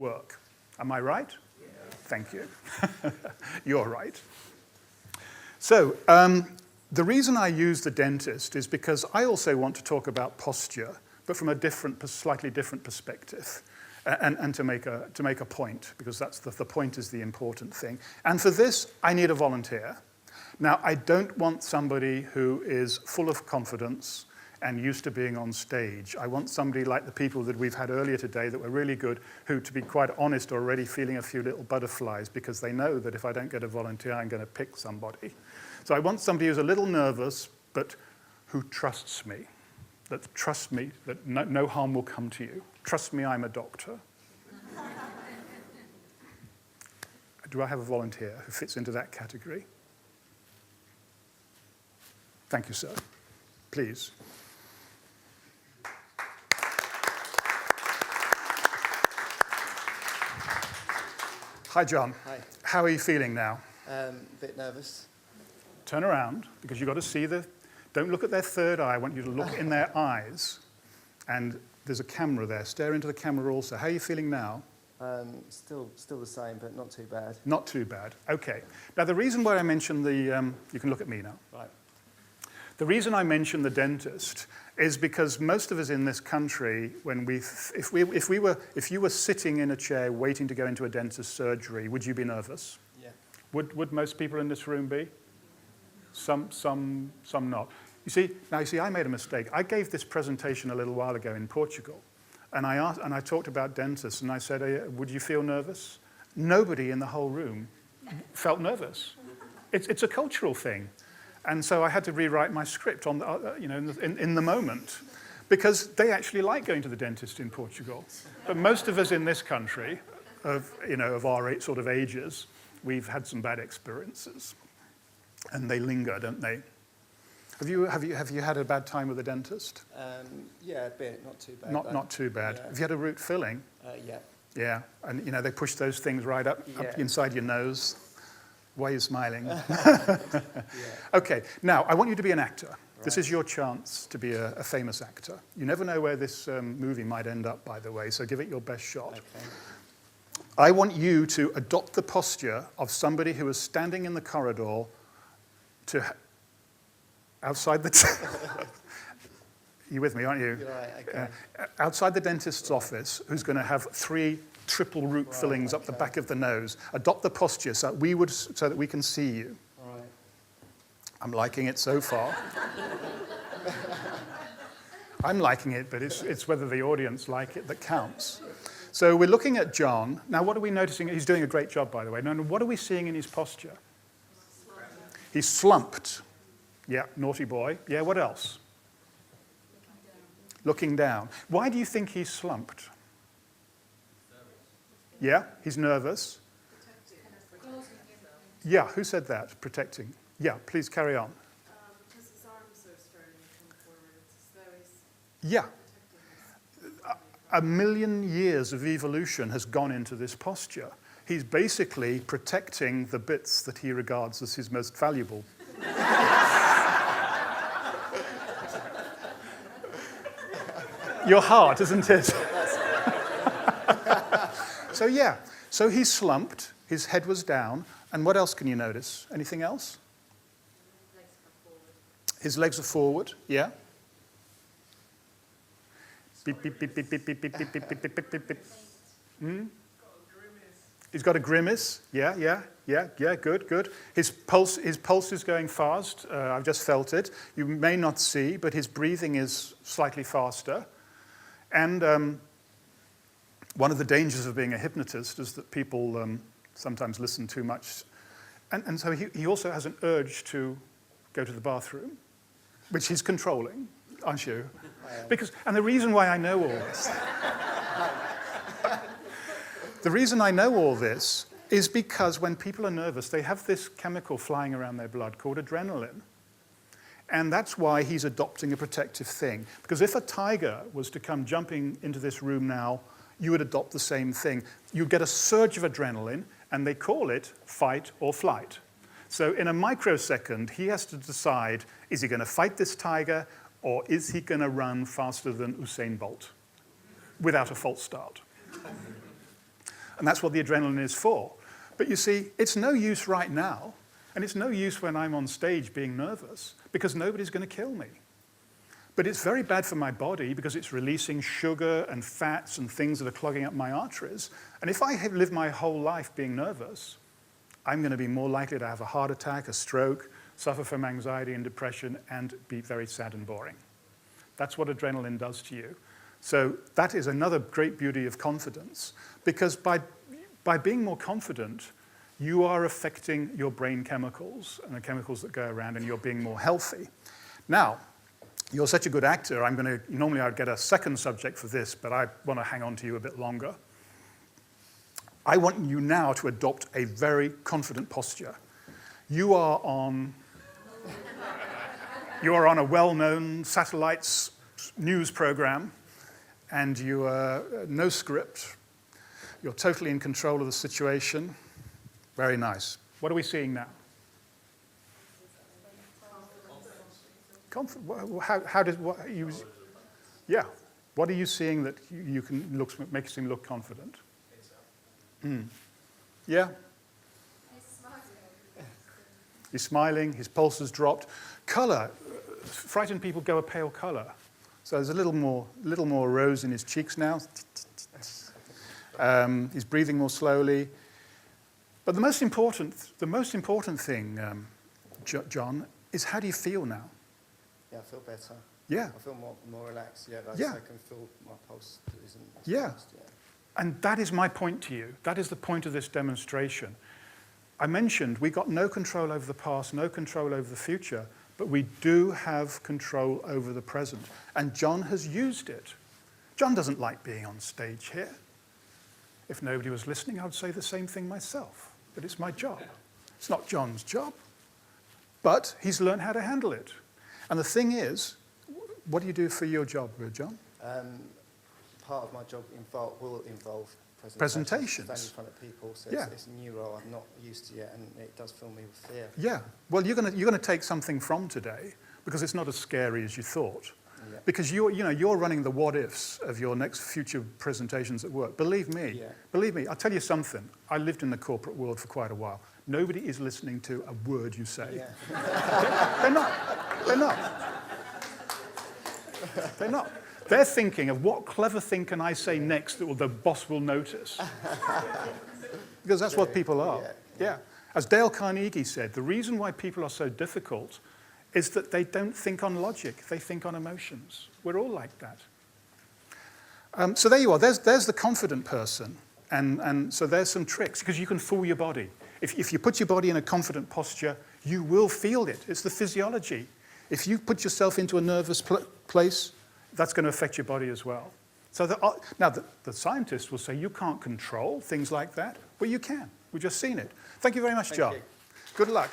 work. Am I right? Yeah. Thank you. You're right. So, the reason I use the dentist is because I also want to talk about posture, but from a slightly different perspective, and to make a point, because that's the point is the important thing. And for this, I need a volunteer. Now, I don't want somebody who is full of confidence and used to being on stage. I want somebody like the people that we've had earlier today that were really good, who, to be quite honest, are already feeling a few little butterflies because they know that if I don't get a volunteer, I'm going to pick somebody. So I want somebody who's a little nervous, but who trusts me, that no harm will come to you. Trust me, I'm a doctor. Do I have a volunteer who fits into that category? Thank you, sir. Please. Hi, John. Hi. How are you feeling now? A bit nervous. Turn around, because you've got to see don't look at their third eye. I want you to look in their eyes. And there's a camera there. Stare into the camera also. How are you feeling now? Still the same, but not too bad. Not too bad. Okay. Now, the reason why I mentioned you can look at me now. Right. The reason I mention the dentist is because most of us in this country, if you were sitting in a chair waiting to go into a dentist surgery, would you be nervous? Yeah. Would most people in this room be? Some not. You see, I made a mistake. I gave this presentation a little while ago in Portugal, and I talked about dentists, and I said, would you feel nervous? Nobody in the whole room felt nervous. It's a cultural thing. And so I had to rewrite my script on in the moment, because they actually like going to the dentist in Portugal. But most of us in this country, of our sort of ages, we've had some bad experiences, and they linger, don't they? Have you had a bad time with a dentist? Yeah, a bit, not too bad. Not too bad. Yeah. Have you had a root filling? Yeah. Yeah, and they push those things right up inside your nose. Why are you smiling? Yeah. Okay, now I want you to be an actor. Right. This is your chance to be a famous actor. You never know where this movie might end up, by the way, so give it your best shot. Okay. I want you to adopt the posture of somebody who is standing in the corridor outside the... You're with me, aren't you? You're right, okay. Outside the dentist's office, who's going to have 3 triple root fillings up the back of the nose. Adopt the posture so that we can see you. All right. I'm liking it so far. I'm liking it, but it's whether the audience like it that counts. So we're looking at John. Now, what are we noticing? He's doing a great job, by the way. Now, what are we seeing in his posture? He's slumped. Yeah, naughty boy. Yeah, what else? Looking down. Why do you think he's slumped? Yeah, he's nervous. Yeah, who said that? Protecting. Yeah, please carry on. Because his arms are starting to come forward. It's as though he's Yeah. A million years of evolution has gone into this posture. He's basically protecting the bits that he regards as his most valuable. Your heart, isn't it? So he's slumped, his head was down, and what else can you notice? Anything else? His legs are forward, yeah. Beep, beep, beep, beep, beep, beep, beep, beep, beep, beep, beep, beep, beep, beep. He's got a grimace, yeah, good. His pulse is going fast, I've just felt it. You may not see, but his breathing is slightly faster. And one of the dangers of being a hypnotist is that people sometimes listen too much. And so he also has an urge to go to the bathroom, which he's controlling, aren't you? And the reason why I know all this... The reason I know all this is because when people are nervous, they have this chemical flying around their blood called adrenaline. And that's why he's adopting a protective thing. Because if a tiger was to come jumping into this room now, you would adopt the same thing. You get a surge of adrenaline, and they call it fight or flight. So in a microsecond, he has to decide, is he going to fight this tiger, or is he going to run faster than Usain Bolt without a false start? And that's what the adrenaline is for. But you see, it's no use right now, and it's no use when I'm on stage being nervous, because nobody's going to kill me. But it's very bad for my body because it's releasing sugar and fats and things that are clogging up my arteries. And if I have lived my whole life being nervous, I'm going to be more likely to have a heart attack, a stroke, suffer from anxiety and depression, and be very sad and boring. That's what adrenaline does to you. So that is another great beauty of confidence, because by being more confident, you are affecting your brain chemicals and the chemicals that go around, and you're being more healthy. Now, you're such a good actor, normally I'd get a second subject for this, but I want to hang on to you a bit longer. I want you now to adopt a very confident posture. You are on a well-known satellite news program, and you are no script. You're totally in control of the situation. Very nice. What are we seeing now? Yeah. What are you seeing that makes him look confident? Yeah. He's smiling. His pulse has dropped. Color. Frightened people go a pale color. So there's a little more rose in his cheeks now. He's breathing more slowly. But the most important thing, John, is how do you feel now? Yeah, I feel better. Yeah. I feel more relaxed. Yeah, I can feel my pulse isn't as fast. Yeah. And that is my point to you. That is the point of this demonstration. I mentioned we got no control over the past, no control over the future, but we do have control over the present. And John has used it. John doesn't like being on stage here. If nobody was listening, I would say the same thing myself. But it's my job. It's not John's job. But he's learned how to handle it. And the thing is, what do you do for your job, John? Part of my job will involve presentations. Standing in front of people, so it's a new role I'm not used to yet, and it does fill me with fear. Yeah. Well, you're going to take something from today, because it's not as scary as you thought. Yeah. Because you're running the what-ifs of your next future presentations at work. Believe me, I'll tell you something. I lived in the corporate world for quite a while. Nobody is listening to a word you say. Yeah. They're not. They're thinking of what clever thing can I say next that the boss will notice. Because that's what people are. Yeah. As Dale Carnegie said, the reason why people are so difficult is that they don't think on logic, they think on emotions. We're all like that. So there you are, there's the confident person, and so there's some tricks, because you can fool your body. If you put your body in a confident posture, you will feel it. It's the physiology. If you put yourself into a nervous place, that's going to affect your body as well. So the scientists will say you can't control things like that, but you can. We've just seen it. Thank you very much, John. Good luck.